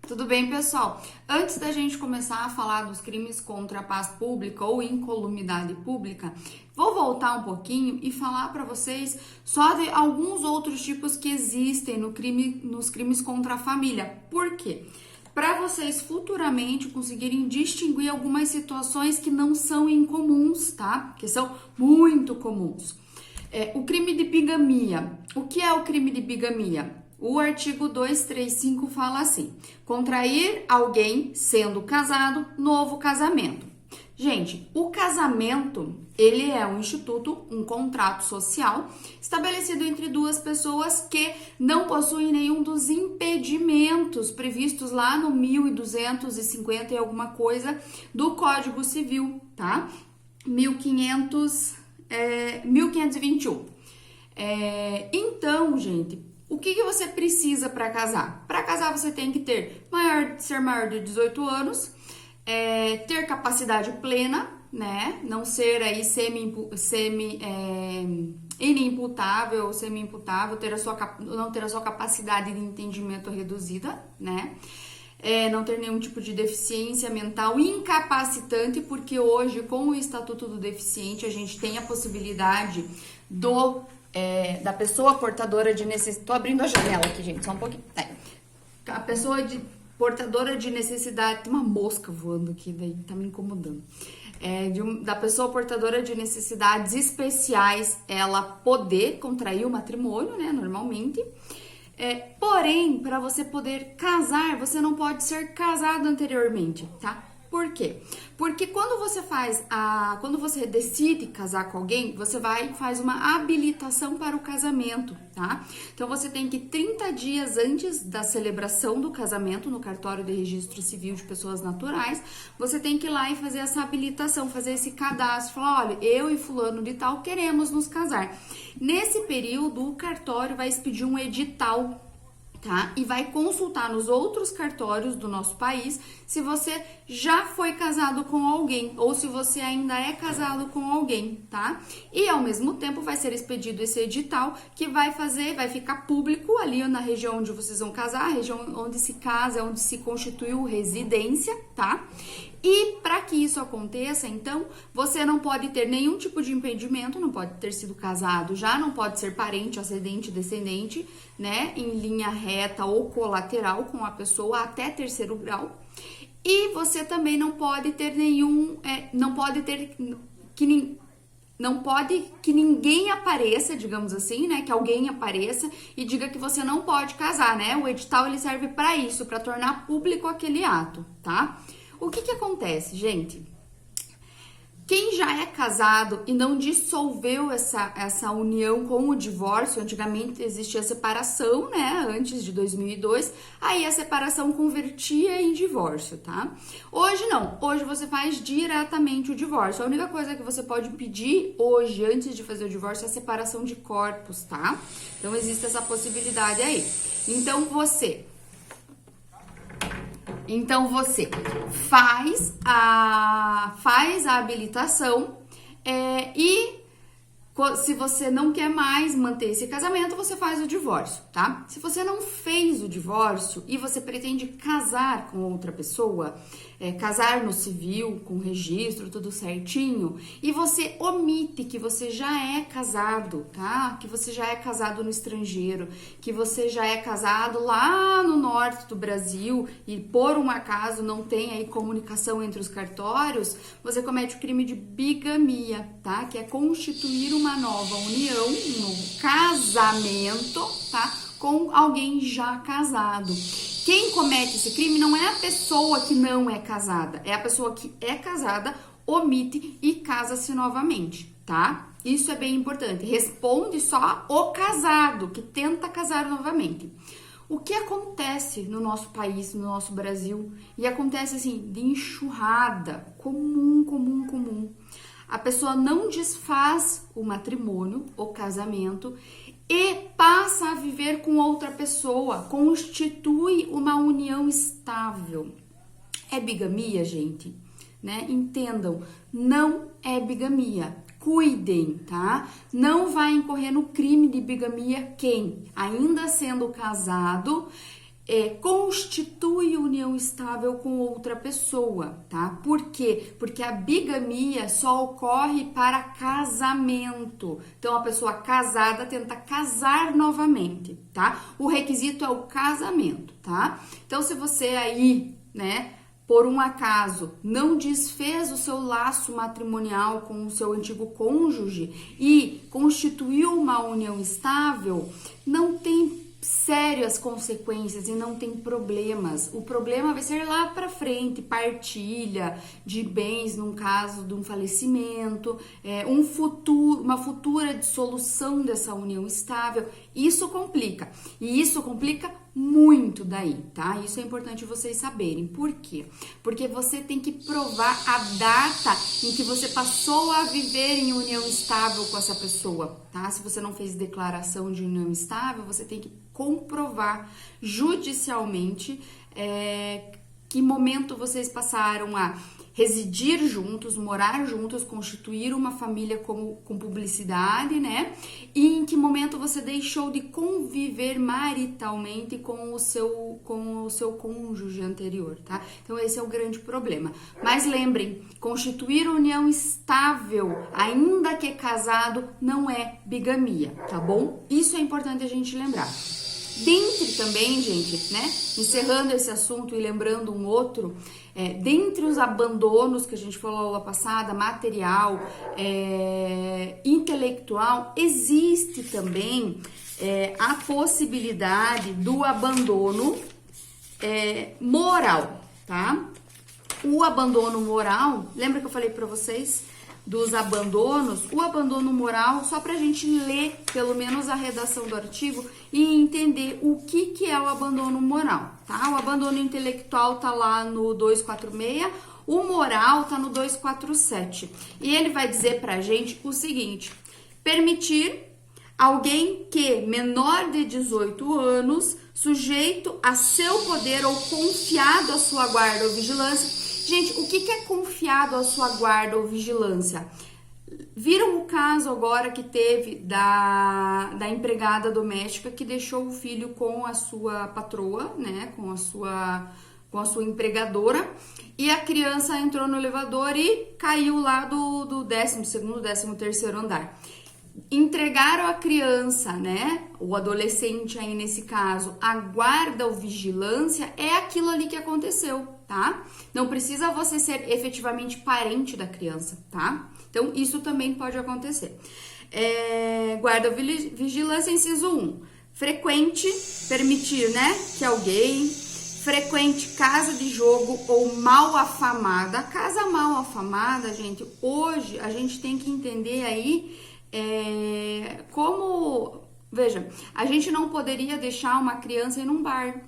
Tudo bem, pessoal? Antes da gente começar a falar dos crimes contra a paz pública ou incolumidade pública, vou voltar um pouquinho e falar para vocês só de alguns outros tipos que existem nos crimes contra a família. Por quê? Para vocês futuramente conseguirem distinguir algumas situações que não são incomuns, tá? Que são muito comuns. O crime de bigamia. O que é o crime de bigamia? O artigo 235 fala assim: contrair alguém sendo casado, novo casamento. Gente, o casamento, ele é um instituto, um contrato social estabelecido entre duas pessoas que não possuem nenhum dos impedimentos previstos lá no 1250 e alguma coisa do Código Civil, tá? 1521. Então, gente, o que você precisa para casar? Para casar você tem que ser maior de 18 anos, ter capacidade plena, né? Não ser aí inimputável ou semi-imputável, não ter a sua capacidade de entendimento reduzida, né? Não ter nenhum tipo de deficiência mental incapacitante, porque hoje, com o Estatuto do Deficiente, a gente tem a possibilidade da pessoa portadora de necessidade. Tô abrindo a janela aqui, gente, só um pouquinho. A pessoa portadora de necessidade. Tem uma mosca voando aqui, daí tá me incomodando. Da pessoa portadora de necessidades especiais, ela poder contrair o matrimônio, né, normalmente. Porém, para você poder casar, você não pode ser casado anteriormente, tá? Por quê? Porque quando você decide casar com alguém, você faz uma habilitação para o casamento, tá? Então você tem que 30 dias antes da celebração do casamento no cartório de registro civil de pessoas naturais, você tem que ir lá e fazer essa habilitação, fazer esse cadastro, falar, olha, eu e fulano de tal queremos nos casar. Nesse período, o cartório vai expedir um edital, tá? E vai consultar nos outros cartórios do nosso país se você já foi casado com alguém ou se você ainda é casado com alguém, tá? E ao mesmo tempo vai ser expedido esse edital que vai ficar público ali na região onde vocês vão casar, a região onde se casa, onde se constituiu residência, tá? E para que isso aconteça, então, você não pode ter nenhum tipo de impedimento, não pode ter sido casado já, não pode ser parente, ascendente, descendente, né, em linha reta ou colateral com a pessoa até terceiro grau. E você também não pode ter não pode que ninguém apareça, digamos assim, né, que alguém apareça e diga que você não pode casar, né? O edital ele serve para isso, para tornar público aquele ato, tá? O que acontece, gente? Quem já é casado e não dissolveu essa união com o divórcio, antigamente existia a separação, né, antes de 2002, aí a separação convertia em divórcio, tá? Hoje não, hoje você faz diretamente o divórcio. A única coisa que você pode pedir hoje, antes de fazer o divórcio, é a separação de corpos, tá? Então existe essa possibilidade aí. Então você faz a habilitação e se você não quer mais manter esse casamento, você faz o divórcio, tá? Se você não fez o divórcio e você pretende casar com outra pessoa, casar no civil, com registro, tudo certinho, e você omite que você já é casado, tá? Que você já é casado no estrangeiro, que você já é casado lá no norte do Brasil e por um acaso não tem aí comunicação entre os cartórios, você comete o crime de bigamia, tá? Que é constituir uma nova união, um novo casamento, tá? Com alguém já casado. Quem comete esse crime não é a pessoa que não é casada, é a pessoa que é casada, omite e casa-se novamente, tá? Isso é bem importante. Responde só o casado que tenta casar novamente. O que acontece no nosso país, no nosso Brasil, e acontece assim, de enxurrada, comum. A pessoa não desfaz o matrimônio, o casamento, e passa a viver com outra pessoa, constitui uma união estável. É bigamia, gente? Né? Entendam, não é bigamia. Cuidem, tá? Não vai incorrer no crime de bigamia quem, ainda sendo casado, constitui união estável com outra pessoa, tá? Por quê? Porque a bigamia só ocorre para casamento. Então, a pessoa casada tenta casar novamente, tá? O requisito é o casamento, tá? Então, se você aí, né, por um acaso, não desfez o seu laço matrimonial com o seu antigo cônjuge e constituiu uma união estável, não tem sérias consequências e não tem problemas. O problema vai ser lá para frente, partilha de bens num caso de um falecimento, uma futura dissolução dessa união estável. Isso complica, e isso complica muito daí, tá? Isso é importante vocês saberem. Por quê? Porque você tem que provar a data em que você passou a viver em união estável com essa pessoa, tá? Se você não fez declaração de união estável, você tem que comprovar judicialmente que momento vocês passaram a residir juntos, morar juntos, constituir uma família com publicidade, né? E em que momento você deixou de conviver maritalmente com o seu cônjuge anterior, tá? Então esse é o grande problema. Mas lembrem, constituir união estável, ainda que casado, não é bigamia, tá bom? Isso é importante a gente lembrar. Dentre também, gente, né, encerrando esse assunto e lembrando um outro, dentre os abandonos que a gente falou na aula passada, material, intelectual, existe também a possibilidade do abandono moral, tá? O abandono moral, lembra que eu falei para vocês dos abandonos? O abandono moral, só pra gente ler pelo menos a redação do artigo e entender o que é o abandono moral, tá? O abandono intelectual tá lá no 246, o moral tá no 247. E ele vai dizer pra gente o seguinte: permitir alguém que, menor de 18 anos, sujeito a seu poder ou confiado à sua guarda ou vigilância. Gente, o que é confiado à sua guarda ou vigilância? Viram o caso agora que teve da empregada doméstica que deixou o filho com a sua patroa, né? Com a sua empregadora, e a criança entrou no elevador e caiu lá do 12º, 13º andar. Entregaram a criança, né, o adolescente aí nesse caso, a guarda ou vigilância, é aquilo ali que aconteceu, tá? Não precisa você ser efetivamente parente da criança, tá? Então, isso também pode acontecer. Guarda ou vigilância, inciso 1. Frequente, permitir, né, que alguém frequente casa de jogo ou mal afamada. Casa mal afamada, gente, hoje a gente tem que entender aí como, veja, a gente não poderia deixar uma criança ir num bar,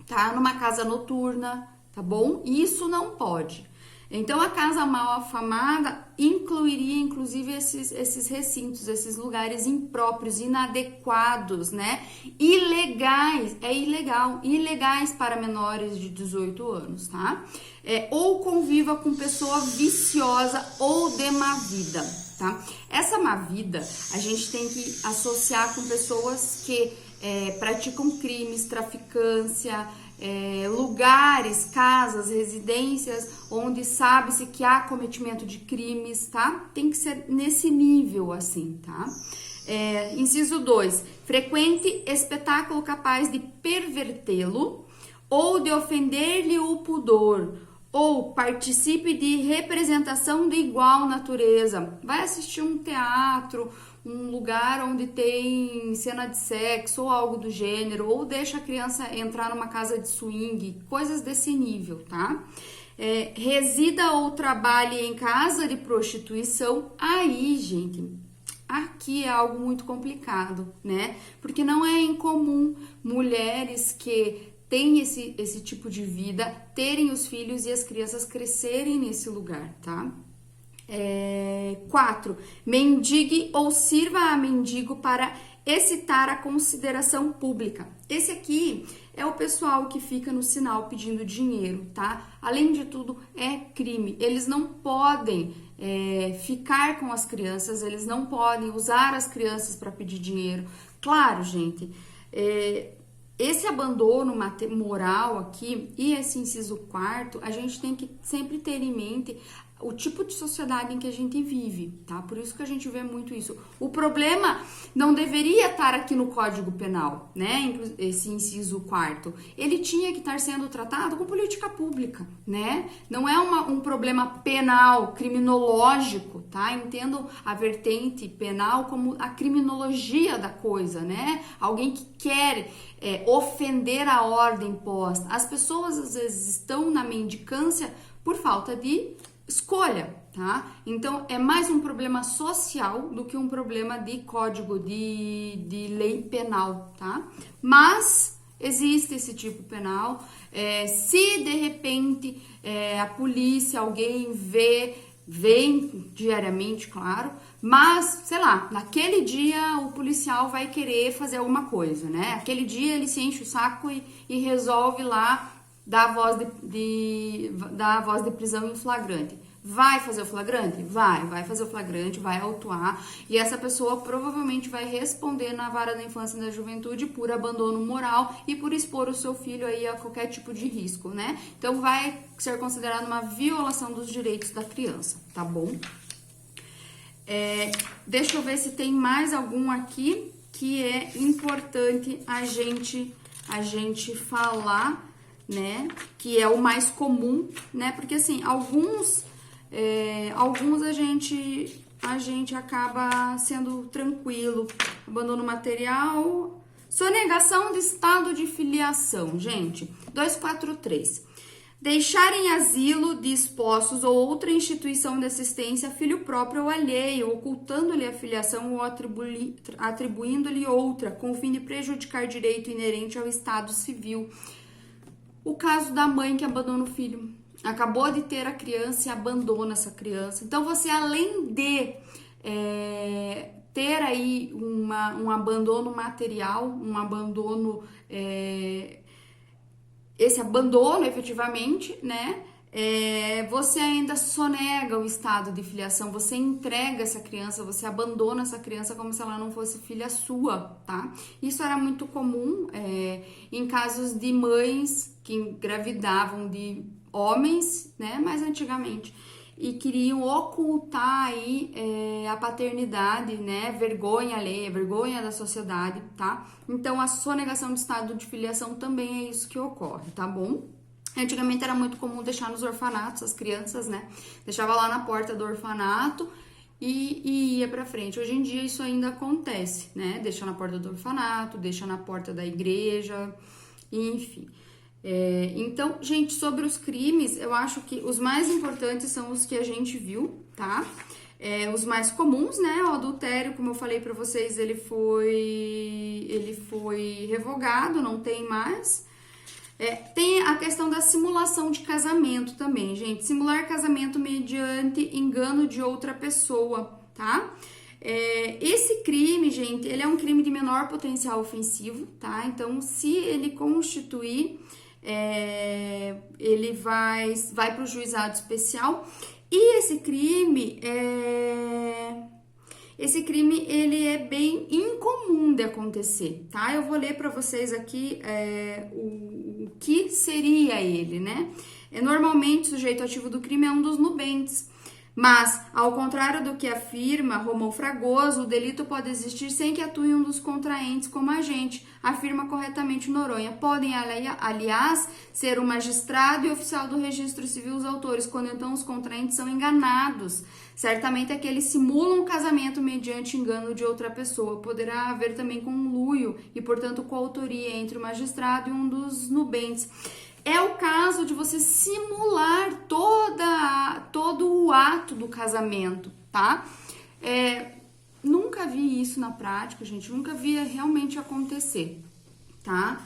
tá? Numa casa noturna, tá bom? Isso não pode. Então, a casa mal afamada incluiria, inclusive, esses recintos, esses lugares impróprios, inadequados, né? Ilegais, ilegais para menores de 18 anos, tá? Ou conviva com pessoa viciosa ou de má vida, tá? Essa má vida, a gente tem que associar com pessoas que praticam crimes, traficância, lugares, casas, residências onde sabe-se que há cometimento de crimes, tá? Tem que ser nesse nível assim, tá? Inciso 2, frequente espetáculo capaz de pervertê-lo ou de ofender-lhe o pudor, ou participe de representação de igual natureza. Vai assistir um teatro, um lugar onde tem cena de sexo ou algo do gênero, ou deixa a criança entrar numa casa de swing, coisas desse nível, tá? Resida ou trabalhe em casa de prostituição. Aí, gente, aqui é algo muito complicado, né? Porque não é incomum mulheres que têm esse tipo de vida terem os filhos e as crianças crescerem nesse lugar, tá? 4. Mendigue ou sirva a mendigo para excitar a consideração pública. Esse aqui é o pessoal que fica no sinal pedindo dinheiro, tá? Além de tudo, é crime. Eles não podem ficar com as crianças, eles não podem usar as crianças para pedir dinheiro. Claro, gente, esse abandono moral aqui e esse inciso quarto, a gente tem que sempre ter em mente o tipo de sociedade em que a gente vive, tá? Por isso que a gente vê muito isso. O problema não deveria estar aqui no Código Penal, né? Esse inciso quarto. Ele tinha que estar sendo tratado com política pública, né? Não é um problema penal, criminológico, tá? Entendo a vertente penal como a criminologia da coisa, né? Alguém que quer ofender a ordem posta. As pessoas, às vezes, estão na mendicância por falta de escolha, tá? Então, é mais um problema social do que um problema de código, de lei penal, tá? Mas existe esse tipo penal. Se de repente a polícia, alguém vem diariamente, claro, mas, sei lá, naquele dia o policial vai querer fazer alguma coisa, né? Aquele dia ele se enche o saco e resolve lá dar a voz de prisão em flagrante. Vai fazer o flagrante? Vai fazer o flagrante, vai autuar, e essa pessoa provavelmente vai responder na vara da infância e da juventude por abandono moral e por expor o seu filho aí a qualquer tipo de risco, né? Então vai ser considerado uma violação dos direitos da criança, tá bom? Deixa eu ver se tem mais algum aqui que é importante a gente falar, né, que é o mais comum, né, porque assim, alguns a gente acaba sendo tranquilo. Abandono material, sonegação de estado de filiação, gente, 243. Deixar em asilo de esposos ou outra instituição de assistência filho próprio ou alheio, ocultando-lhe a filiação ou atribuindo-lhe outra, com o fim de prejudicar direito inerente ao estado civil. O caso da mãe que abandona o filho. Acabou de ter a criança e abandona essa criança. Então, você, além de ter aí um abandono material, um abandono... esse abandono, efetivamente, né? Você ainda sonega o estado de filiação, você entrega essa criança, você abandona essa criança como se ela não fosse filha sua, tá? Isso era muito comum em casos de mães que engravidavam de homens, né? Mais antigamente, e queriam ocultar aí a paternidade, né? Vergonha alheia, vergonha da sociedade, tá? Então, a sonegação de estado de filiação também é isso que ocorre, tá bom? Antigamente era muito comum deixar nos orfanatos as crianças, né? Deixava lá na porta do orfanato e ia pra frente. Hoje em dia isso ainda acontece, né? Deixa na porta do orfanato, deixa na porta da igreja, enfim. Então, gente, sobre os crimes, eu acho que os mais importantes são os que a gente viu, tá? Os mais comuns, né? O adultério, como eu falei pra vocês, ele foi revogado, não tem mais. Tem a questão da simulação de casamento também, gente. Simular casamento mediante engano de outra pessoa, tá? Esse crime, gente, ele é um crime de menor potencial ofensivo, tá? Então, se ele constituir, ele vai para o juizado especial. E esse crime, ele é bem incomum de acontecer, tá? Eu vou ler para vocês aqui o que seria ele, né? Normalmente, o sujeito ativo do crime é um dos nubentes. Mas, ao contrário do que afirma Romão Fragoso, o delito pode existir sem que atue um dos contraentes como agente, afirma corretamente Noronha. Podem, aliás, ser o magistrado e o oficial do registro civil os autores, quando então os contraentes são enganados. Certamente aqueles simulam um casamento mediante engano de outra pessoa. Poderá haver também conluio e, portanto, coautoria entre o magistrado e um dos nubentes. É o caso de você simular todo o ato do casamento, tá? Nunca vi isso na prática, gente. Nunca vi realmente acontecer, tá?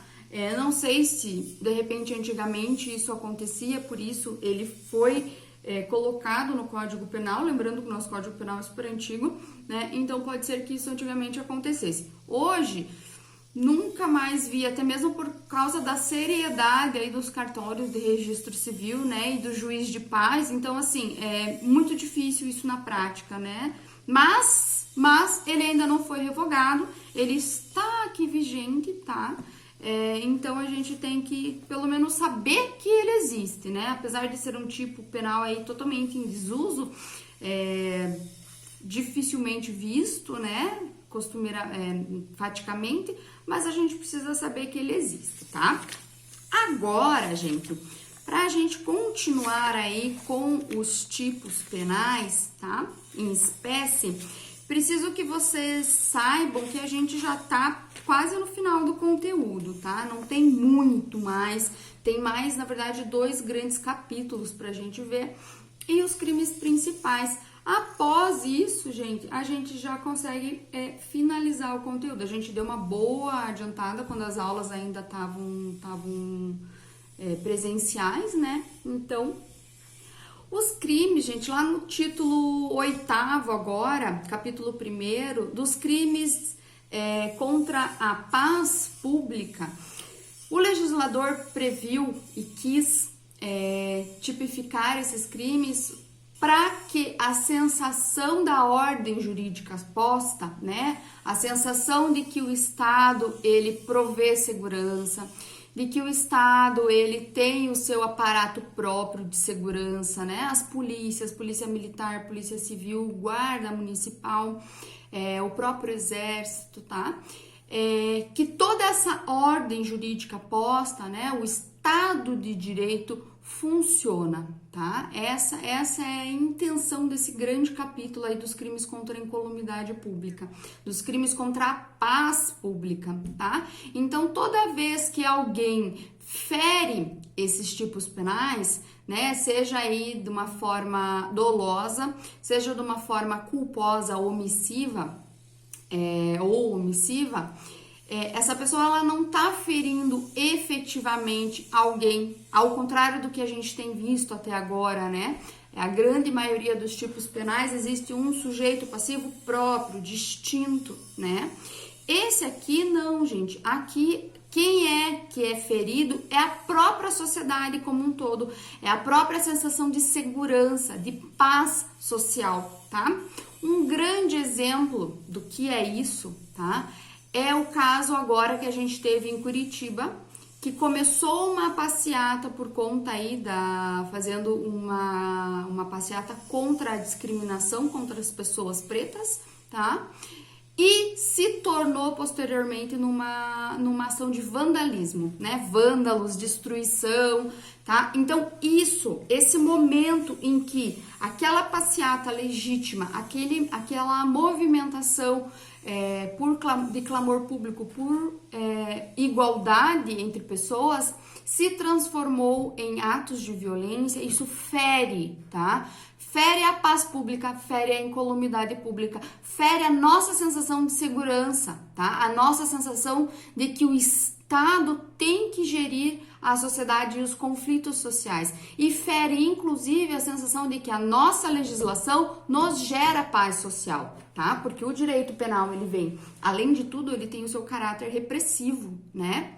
Não sei se, de repente, antigamente isso acontecia, por isso ele foi colocado no Código Penal. Lembrando que o nosso Código Penal é super antigo, né? Então, pode ser que isso antigamente acontecesse. Hoje... nunca mais vi, até mesmo por causa da seriedade aí dos cartórios de registro civil, né, e do juiz de paz. Então, assim, é muito difícil isso na prática, né? Mas ele ainda não foi revogado, ele está aqui vigente, tá? Então a gente tem que pelo menos saber que ele existe, né? Apesar de ser um tipo penal aí totalmente em desuso, dificilmente visto, né? Faticamente, mas a gente precisa saber que ele existe, tá? Agora, gente, pra gente continuar aí com os tipos penais, tá? Em espécie, preciso que vocês saibam que a gente já tá quase no final do conteúdo, tá? Não tem muito mais, tem mais, na verdade, 2 grandes capítulos pra gente ver e os crimes principais. Após isso, gente, a gente já consegue finalizar o conteúdo. A gente deu uma boa adiantada quando as aulas ainda estavam presenciais, né? Então, os crimes, gente, lá no título 8º agora, capítulo 1º, dos crimes contra a paz pública, o legislador previu e quis tipificar esses crimes para que a sensação da ordem jurídica posta, né, a sensação de que o Estado ele provê segurança, de que o Estado ele tem o seu aparato próprio de segurança, né, as polícias, polícia militar, polícia civil, guarda municipal, o próprio exército, tá? Que toda essa ordem jurídica posta, né, o Estado de Direito funciona, tá? Essa é a intenção desse grande capítulo aí dos crimes contra a incolumidade pública, dos crimes contra a paz pública, tá? Então, toda vez que alguém fere esses tipos penais, né, seja aí de uma forma dolosa, seja de uma forma culposa ou omissiva, essa pessoa ela não tá ferindo efetivamente alguém, ao contrário do que a gente tem visto até agora, né? A grande maioria dos tipos penais existe um sujeito passivo próprio, distinto, né? Esse aqui não, gente. Aqui quem que é ferido é a própria sociedade como um todo, é a própria sensação de segurança, de paz social, tá? Um grande exemplo do que é isso, tá? É o caso agora que a gente teve em Curitiba, que começou uma passeata por conta aí fazendo uma passeata contra a discriminação contra as pessoas pretas, tá? E se tornou posteriormente numa ação de vandalismo, né? Vândalos, destruição, tá? Então esse momento em que aquela passeata legítima, aquela movimentação de clamor público por igualdade entre pessoas se transformou em atos de violência, isso fere, tá? Fere a paz pública, fere a incolumidade pública, fere a nossa sensação de segurança, tá? A nossa sensação de que o Estado tem que gerir a sociedade e os conflitos sociais. E fere, inclusive, a sensação de que a nossa legislação nos gera paz social, tá? Porque o direito penal, ele vem, além de tudo, ele tem o seu caráter repressivo, né?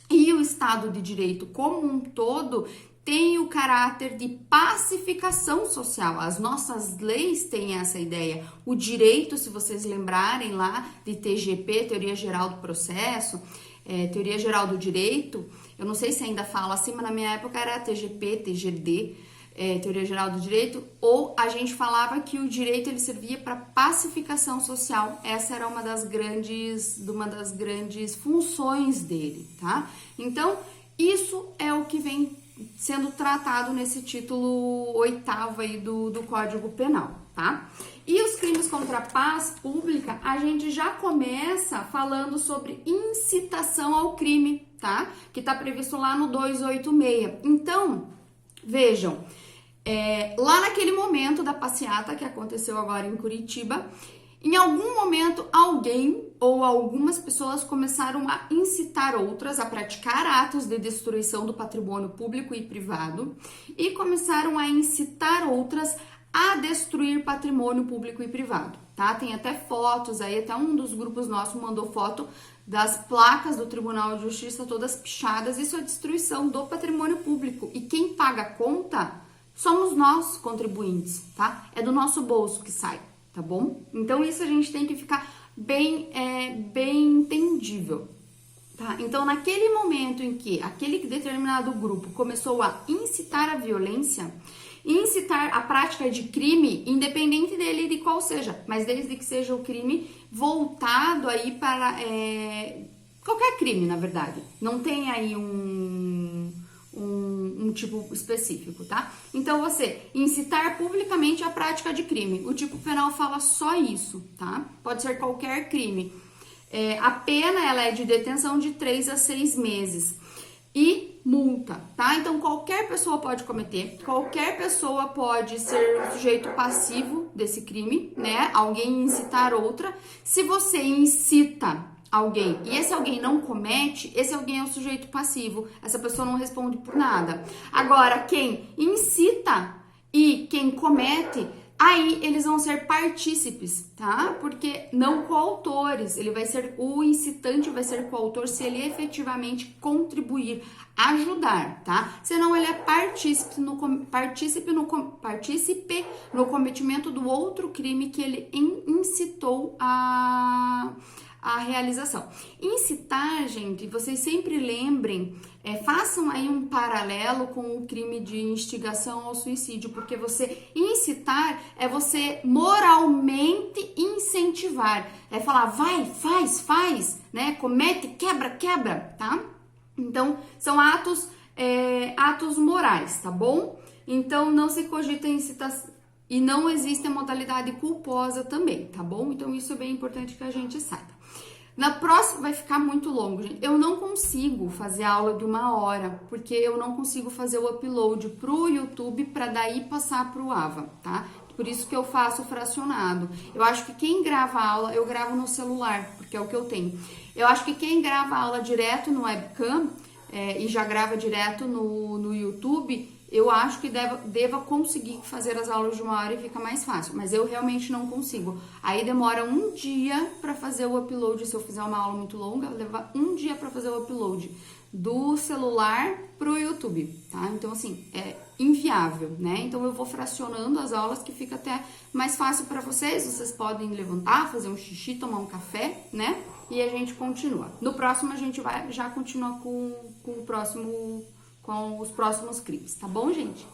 E o Estado de Direito como um todo tem o caráter de pacificação social. As nossas leis têm essa ideia. O direito, se vocês lembrarem lá de TGP, Teoria Geral do Processo, Teoria Geral do Direito, eu não sei se ainda fala assim, mas na minha época era TGP, TGD, Teoria Geral do Direito, ou a gente falava que o direito ele servia para pacificação social. Essa era uma das grandes funções dele, tá? Então, isso é o que vem sendo tratado nesse título 8º aí do Código Penal, tá? E os crimes contra a paz pública, a gente já começa falando sobre incitação ao crime, tá? Que tá previsto lá no 286. Então, vejam, lá naquele momento da passeata que aconteceu agora em Curitiba, em algum momento alguém ou algumas pessoas começaram a incitar outras a praticar atos de destruição do patrimônio público e privado e começaram a incitar outras a destruir patrimônio público e privado, tá? Tem até fotos aí, até um dos grupos nossos mandou foto das placas do Tribunal de Justiça todas pichadas. Isso é destruição do patrimônio público e quem paga a conta somos nós, contribuintes, tá? É do nosso bolso que sai, tá bom? Então isso a gente tem que ficar bem entendível. Tá? Então, naquele momento em que aquele determinado grupo começou a incitar a violência, incitar a prática de crime, independente dele de qual seja, mas desde que seja o crime voltado aí para qualquer crime, na verdade. Não tem aí um tipo específico, tá? Então, você incitar publicamente a prática de crime. O tipo penal fala só isso, tá? Pode ser qualquer crime. A pena, ela é de detenção de 3 a 6 meses. E multa, tá? Então, qualquer pessoa pode cometer, qualquer pessoa pode ser o sujeito passivo desse crime, né? Alguém incitar outra. Se você incita alguém e esse alguém não comete, esse alguém é o sujeito passivo. Essa pessoa não responde por nada. Agora, quem incita e quem comete, aí eles vão ser partícipes, tá? Porque não coautores. Ele vai ser, o incitante vai ser coautor se ele efetivamente contribuir, ajudar, tá? Senão ele é partícipe no cometimento do outro crime que ele incitou a realização. Incitar, gente, vocês sempre lembrem, façam aí um paralelo com o crime de instigação ao suicídio, porque você incitar é você moralmente incentivar, é falar, vai, faz, né? Comete, quebra, tá? Então, são atos morais, tá bom? Então, não se cogita incitação. E não existe a modalidade culposa também, tá bom? Então, isso é bem importante que a gente saiba. Na próxima, vai ficar muito longo, gente. Eu não consigo fazer aula de 1 hora, porque eu não consigo fazer o upload pro YouTube para daí passar pro AVA, tá? Por isso que eu faço fracionado. Eu acho que quem grava aula, eu gravo no celular, porque é o que eu tenho. Eu acho que quem grava aula direto no webcam e já grava direto no YouTube, eu acho que deva conseguir fazer as aulas de 1 hora e fica mais fácil, mas eu realmente não consigo. Aí demora 1 dia para fazer o upload. Se eu fizer uma aula muito longa, leva 1 dia para fazer o upload do celular pro YouTube, tá? Então, assim, é inviável, né? Então, eu vou fracionando as aulas que fica até mais fácil para vocês. Vocês podem levantar, fazer um xixi, tomar um café, né? E a gente continua. No próximo, a gente vai já continuar com os próximos crimes, tá bom, gente?